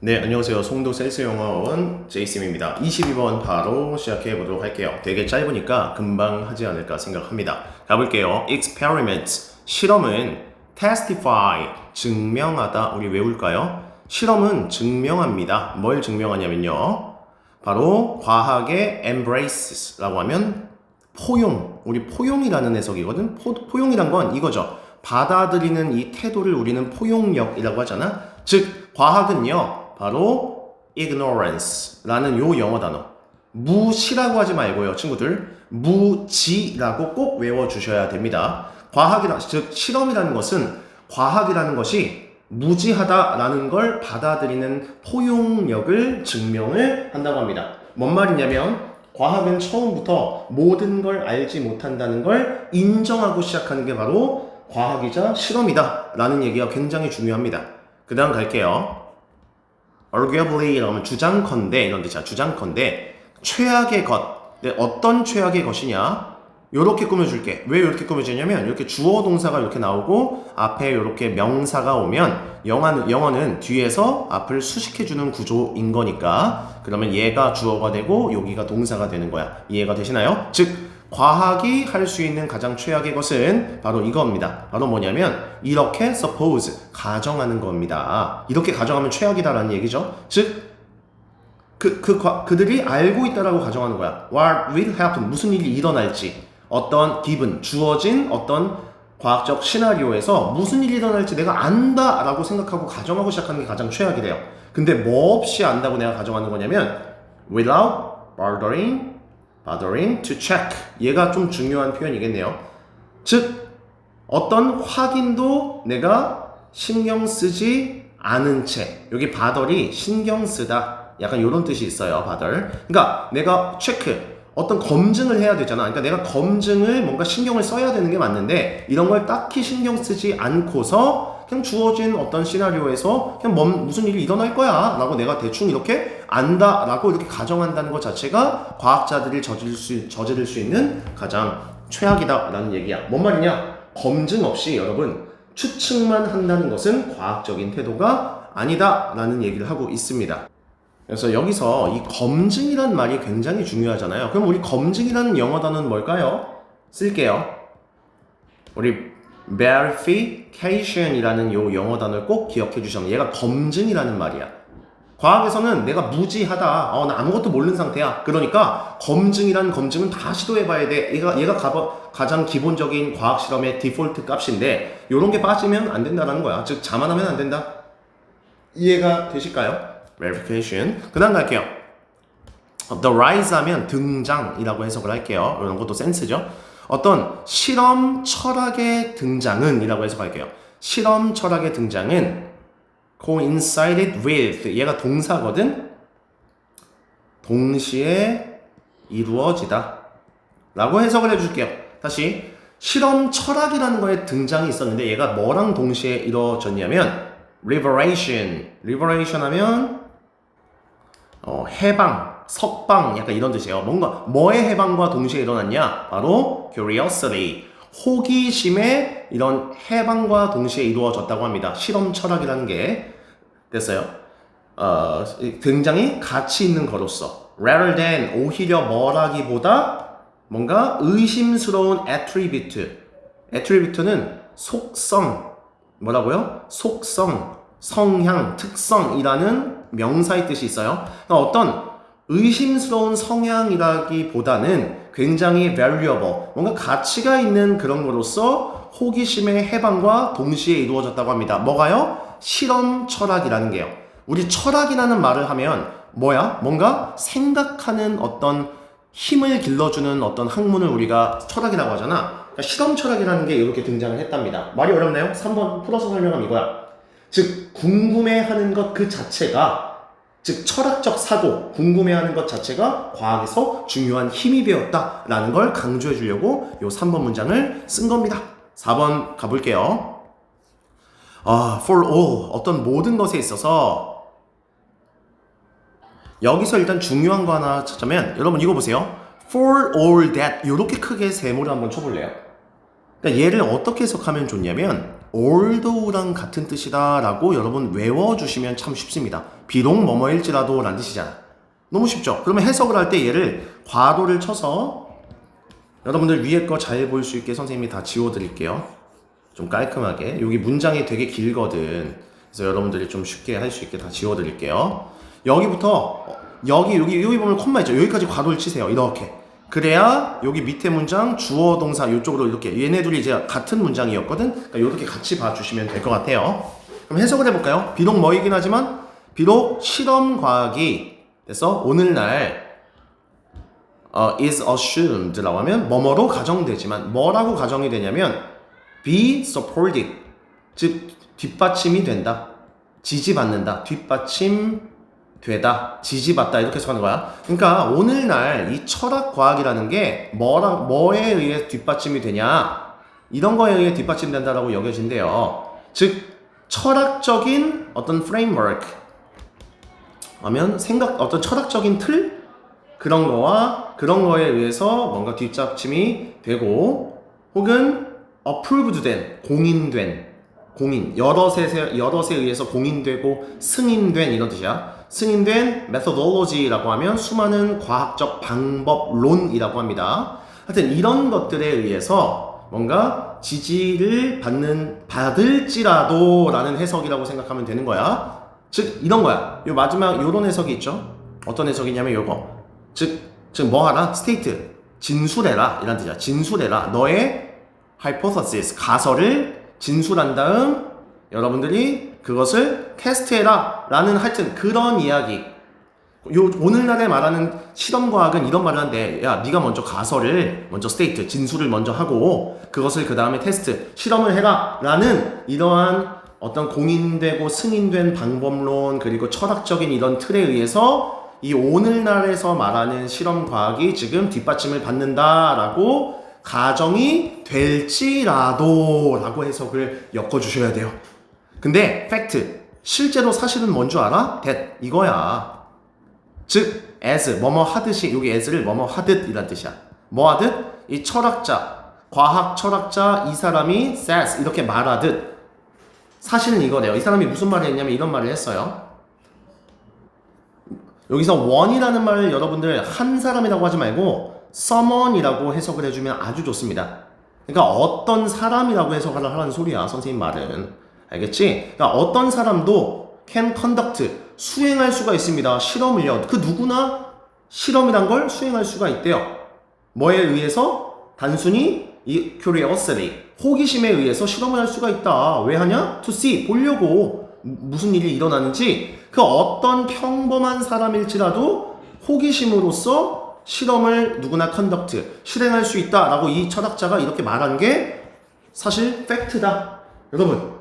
네, 안녕하세요. 송도 센스 영어원 제이쌤입니다. 22번 바로 시작해 보도록 할게요. 되게 짧으니까 금방 하지 않을까 생각합니다. 가볼게요. experiment, 실험은 testify, 증명하다. 우리 외울까요? 실험은 증명합니다. 뭘 증명하냐면요. 바로 과학의 embraces라고 하면 포용, 우리 포용이라는 해석이거든. 포용이란 건 이거죠. 받아들이는 이 태도를 우리는 포용력이라고 하잖아. 즉, 과학은요. 바로 ignorance라는 요 영어 단어. 무시라고 하지 말고요, 친구들. 무지라고 꼭 외워주셔야 됩니다. 즉 실험이라는 것은 과학이라는 것이 무지하다라는 걸 받아들이는 포용력을 증명을 한다고 합니다. 뭔 말이냐면 과학은 처음부터 모든 걸 알지 못한다는 걸 인정하고 시작하는 게 바로 과학이자 실험이다 라는 얘기가 굉장히 중요합니다. 그 다음 갈게요. arguably 라면 주장컨대 이런 뜻이야. 주장컨대 최악의 것. 어떤 최악의 것이냐? 요렇게 꾸며줄게. 왜 이렇게 꾸며지냐면 이렇게 주어 동사가 이렇게 나오고 앞에 이렇게 명사가 오면 영어는 뒤에서 앞을 수식해주는 구조인 거니까 그러면 얘가 주어가 되고 여기가 동사가 되는 거야. 이해가 되시나요? 즉 과학이 할 수 있는 가장 최악의 것은 바로 이겁니다. 바로 뭐냐면 이렇게 suppose, 가정하는 겁니다. 이렇게 가정하면 최악이다라는 얘기죠. 즉 그들이 알고 있다라고 가정하는 거야. What will happen, 무슨 일이 일어날지, 어떤 given, 주어진 어떤 과학적 시나리오에서 무슨 일이 일어날지 내가 안다라고 생각하고 가정하고 시작하는 게 가장 최악이래요. 근데 뭐 없이 안다고 내가 가정하는 거냐면 without bothering to check. 얘가 좀 중요한 표현이겠네요. 즉 어떤 확인도 내가 신경 쓰지 않은 채. 여기 bothers이 신경 쓰다. 약간 이런 뜻이 있어요. bother. 그러니까 내가 체크, 어떤 검증을 해야 되잖아. 그러니까 내가 검증을 뭔가 신경을 써야 되는 게 맞는데 이런 걸 딱히 신경 쓰지 않고서 그냥 주어진 어떤 시나리오에서 그냥 무슨 일이 일어날 거야 라고 내가 대충 이렇게 안다 라고 이렇게 가정한다는 것 자체가 과학자들이 저지를 수 있는 가장 최악이다 라는 얘기야. 뭔 말이냐? 검증 없이 여러분 추측만 한다는 것은 과학적인 태도가 아니다 라는 얘기를 하고 있습니다. 그래서 여기서 이 검증이란 말이 굉장히 중요하잖아요. 그럼 우리 검증이라는 영어 단어는 뭘까요? 쓸게요. 우리 verification이라는 요 영어 단어를 꼭 기억해 주시면 얘가 검증이라는 말이야. 과학에서는 내가 무지하다, 나 아무것도 모르는 상태야. 그러니까 검증은 다 시도해봐야 돼. 얘가 가장 기본적인 과학 실험의 디폴트 값인데 이런 게 빠지면 안 된다는 거야. 즉 자만하면 안 된다. 이해가 되실까요? verification. 그 다음 갈게요. the rise 하면 등장이라고 해석을 할게요. 이런 것도 센스죠. 어떤 실험 철학의 등장은 이라고 해석할게요. 실험 철학의 등장은 coincided with, 얘가 동사거든. 동시에 이루어지다 라고 해석을 해줄게요. 다시 실험 철학이라는 거에 등장이 있었는데 얘가 뭐랑 동시에 이루어졌냐면 liberation 하면 해방, 석방 약간 이런 뜻이에요. 뭔가 뭐의 해방과 동시에 일어났냐? 바로 curiosity, 호기심의 이런 해방과 동시에 이루어졌다고 합니다. 실험 철학이라는 게 됐어요. 굉장히 가치 있는 거로서 rather than, 오히려 뭐라기보다 뭔가 의심스러운 attribute는 속성, 뭐라고요? 속성, 성향, 특성이라는 명사의 뜻이 있어요. 그러니까 어떤 의심스러운 성향이라기보다는 굉장히 valuable, 뭔가 가치가 있는 그런 거로서 호기심의 해방과 동시에 이루어졌다고 합니다. 뭐가요? 실험 철학이라는 게요. 우리 철학이라는 말을 하면 뭐야? 뭔가 생각하는 어떤 힘을 길러주는 어떤 학문을 우리가 철학이라고 하잖아. 그러니까 실험 철학이라는 게 이렇게 등장을 했답니다. 말이 어렵나요? 3번 풀어서 설명하면 이거야. 즉 궁금해하는 것 그 자체가, 즉 철학적 사고, 궁금해하는 것 자체가 과학에서 중요한 힘이 되었다라는 걸 강조해 주려고 요 3번 문장을 쓴 겁니다. 4번 가볼게요. for all, 어떤 모든 것에 있어서 여기서 일단 중요한 거 하나 찾자면 여러분 이거 보세요. for all that, 이렇게 크게 세모를 한번 쳐볼래요. 그러니까 얘를 어떻게 해석하면 좋냐면 although랑 같은 뜻이다 라고 여러분 외워주시면 참 쉽습니다. 비록 뭐뭐일지라도 라는 뜻이잖아. 너무 쉽죠? 그러면 해석을 할 때 얘를 괄호를 쳐서 여러분들 위에 거 잘 볼 수 있게 선생님이 다 지워드릴게요. 좀 깔끔하게. 여기 문장이 되게 길거든. 그래서 여러분들이 좀 쉽게 할 수 있게 다 지워드릴게요. 여기부터 여기 보면 콤마 있죠? 여기까지 괄호를 치세요. 이렇게. 그래야 여기 밑에 문장 주어 동사 이쪽으로 이렇게 얘네 둘이 이제 같은 문장이었거든. 그러니까 이렇게 같이 봐주시면 될 것 같아요. 그럼 해석을 해볼까요? 비록 뭐이긴 하지만 비록 실험 과학이 그래서 오늘날 is assumed라고 하면 뭐뭐로 가정되지만 뭐라고 가정이 되냐면 be supported 즉 뒷받침이 된다. 지지받는다. 뒷받침 되다, 지지받다 이렇게 해석하는 거야. 그러니까 오늘날 이 철학과학이라는 게 뭐에 의해 뒷받침이 되냐 이런 거에 의해 뒷받침된다라고 여겨진대요. 즉 철학적인 어떤 프레임워크 하면 어떤 철학적인 틀 그런 거에 의해서 뭔가 뒷받침이 되고 혹은 approved 된 공인 여럿에 의해서 공인되고 승인된 이런 뜻이야. 승인된 methodology라고 하면 수많은 과학적 방법론이라고 합니다. 하여튼 이런 것들에 의해서 뭔가 지지를 받을지라도 라는 해석이라고 생각하면 되는 거야. 즉 이런 거야. 요 마지막 요런 해석이 있죠. 어떤 해석이냐면 요거. 즉 뭐하라? state 진술해라 이란 뜻이야. 진술해라. 너의 hypothesis 가설을 진술한 다음 여러분들이 그것을 테스트해라 라는 하여튼 그런 이야기. 오늘날에 말하는 실험과학은 이런 말을 하는데 야 네가 먼저 가설을 먼저 스테이트 진술을 먼저 하고 그것을 그 다음에 테스트 실험을 해라 라는 이러한 어떤 공인되고 승인된 방법론 그리고 철학적인 이런 틀에 의해서 이 오늘날에서 말하는 실험과학이 지금 뒷받침을 받는다라고 가정이 될지라도 라고 해석을 엮어주셔야 돼요. 근데 팩트 실제로 사실은 뭔 줄 알아? that 이거야. 즉 as 뭐뭐 하듯이 여기 as를 뭐뭐 하듯 이란 뜻이야. 뭐 하듯? 이 철학자 과학 철학자 이 사람이 says 이렇게 말하듯 사실은 이거래요. 이 사람이 무슨 말을 했냐면 이런 말을 했어요. 여기서 one이라는 말을 여러분들 한 사람이라고 하지 말고 someone이라고 해석을 해주면 아주 좋습니다. 그러니까 어떤 사람이라고 해석을 하라는 소리야. 선생님 말은. 알겠지? 그러니까 어떤 사람도 can conduct 수행할 수가 있습니다. 실험을요. 그 누구나 실험이란 걸 수행할 수가 있대요. 뭐에 의해서? 단순히 이 curiosity 호기심에 의해서 실험을 할 수가 있다. 왜 하냐? to see 보려고 무슨 일이 일어나는지 그 어떤 평범한 사람일지라도 호기심으로써 실험을 누구나 conduct 실행할 수 있다라고 이 철학자가 이렇게 말한 게 사실 팩트다. 여러분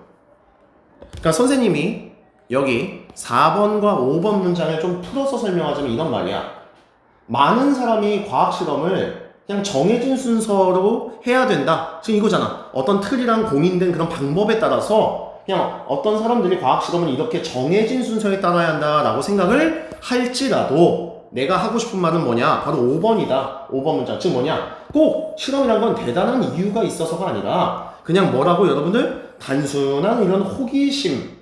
그러니까 선생님이 여기 4번과 5번 문장을 좀 풀어서 설명하자면 이런 말이야. 많은 사람이 과학 실험을 그냥 정해진 순서로 해야 된다. 지금 이거잖아. 어떤 틀이랑 공인된 그런 방법에 따라서 그냥 어떤 사람들이 과학 실험을 이렇게 정해진 순서에 따라야 한다라고 생각을 할지라도 내가 하고 싶은 말은 뭐냐? 바로 5번이다. 5번 문장. 즉 뭐냐? 꼭 실험이란 건 대단한 이유가 있어서가 아니라 그냥 뭐라고 여러분들? 단순한 이런 호기심,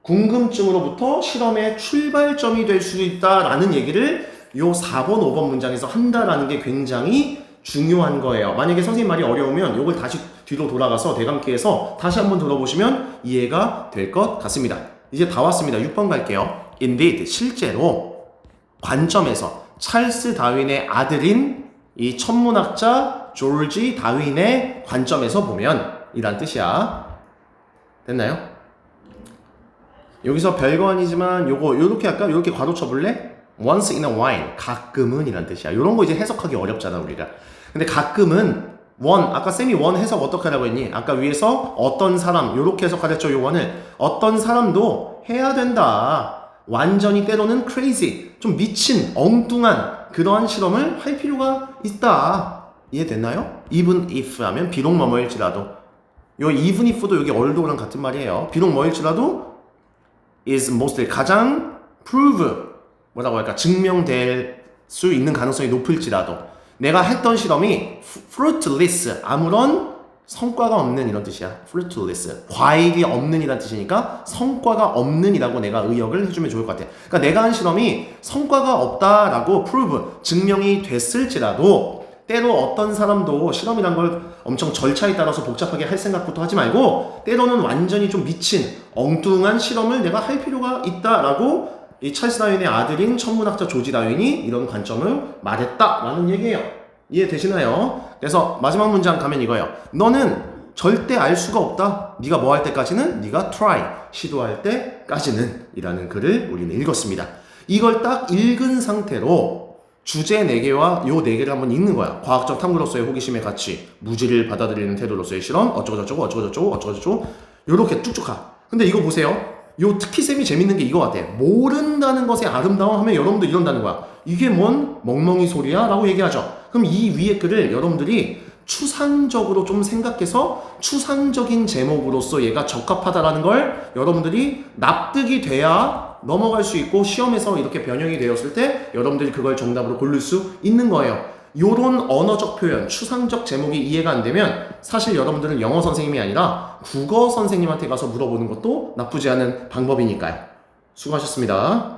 궁금증으로부터 실험의 출발점이 될 수 있다라는 얘기를 요 4번, 5번 문장에서 한다라는 게 굉장히 중요한 거예요. 만약에 선생님 말이 어려우면 요걸 다시 뒤로 돌아가서 대감기에서 다시 한번 들어보시면 이해가 될 것 같습니다. 이제 다 왔습니다. 6번 갈게요. Indeed, 실제로 관점에서 찰스 다윈의 아들인 이 천문학자 조지 다윈의 관점에서 보면 이란 뜻이야. 됐나요? 여기서 별거 아니지만 요렇게 할까? 요렇게 괄호 쳐볼래? once in a while 가끔은 이란 뜻이야. 요런 거 이제 해석하기 어렵잖아 우리가. 근데 가끔은 아까 쌤이 해석 어떻게 하라고 했니? 아까 위에서 어떤 사람 요렇게 해석하랬죠. 요 원을 어떤 사람도 해야 된다. 완전히 때로는 crazy 좀 미친 엉뚱한 그러한 실험을 할 필요가 있다. 이해됐나요? even if 하면 비록 뭐뭐일지라도 요 even if도 여기 although 같은 말이에요. 비록 뭐일지라도 is mostly 가장 prove 뭐라고 할까 증명될 수 있는 가능성이 높을지라도 내가 했던 실험이 fruitless 아무런 성과가 없는 이런 뜻이야. fruitless. 과일이 없는 이란 뜻이니까 성과가 없는 이라고 내가 의역을 해주면 좋을 것 같아. 그러니까 내가 한 실험이 성과가 없다라고 prove, 증명이 됐을지라도 때로 어떤 사람도 실험이란 걸 엄청 절차에 따라서 복잡하게 할 생각부터 하지 말고 때로는 완전히 좀 미친 엉뚱한 실험을 내가 할 필요가 있다라고 이 찰스 다윈의 아들인 천문학자 조지 다윈이 이런 관점을 말했다라는 얘기예요. 이해되시나요? 그래서 마지막 문장 가면 이거예요. 너는 절대 알 수가 없다. 네가 뭐 할 때까지는 네가 try, 시도할 때까지는 이라는 글을 우리는 읽었습니다. 이걸 딱 읽은 상태로 주제 4개와 요 4개를 한번 읽는 거야. 과학적 탐구로서의 호기심의 가치, 무지를 받아들이는 태도로서의 실험, 어쩌고저쩌고 어쩌고저쩌고 어쩌고저쩌고 요렇게 쭉쭉 가. 근데 이거 보세요. 요 특기쌤이 재밌는 게 이거 같아. 모른다는 것의 아름다움 하면 여러분들 이런다는 거야. 이게 뭔 멍멍이 소리야? 라고 얘기하죠. 그럼 이 위에 글을 여러분들이 추상적으로 좀 생각해서 추상적인 제목으로서 얘가 적합하다라는 걸 여러분들이 납득이 돼야 넘어갈 수 있고 시험에서 이렇게 변형이 되었을 때 여러분들이 그걸 정답으로 고를 수 있는 거예요. 요런 언어적 표현, 추상적 제목이 이해가 안 되면 사실 여러분들은 영어 선생님이 아니라 국어 선생님한테 가서 물어보는 것도 나쁘지 않은 방법이니까요. 수고하셨습니다.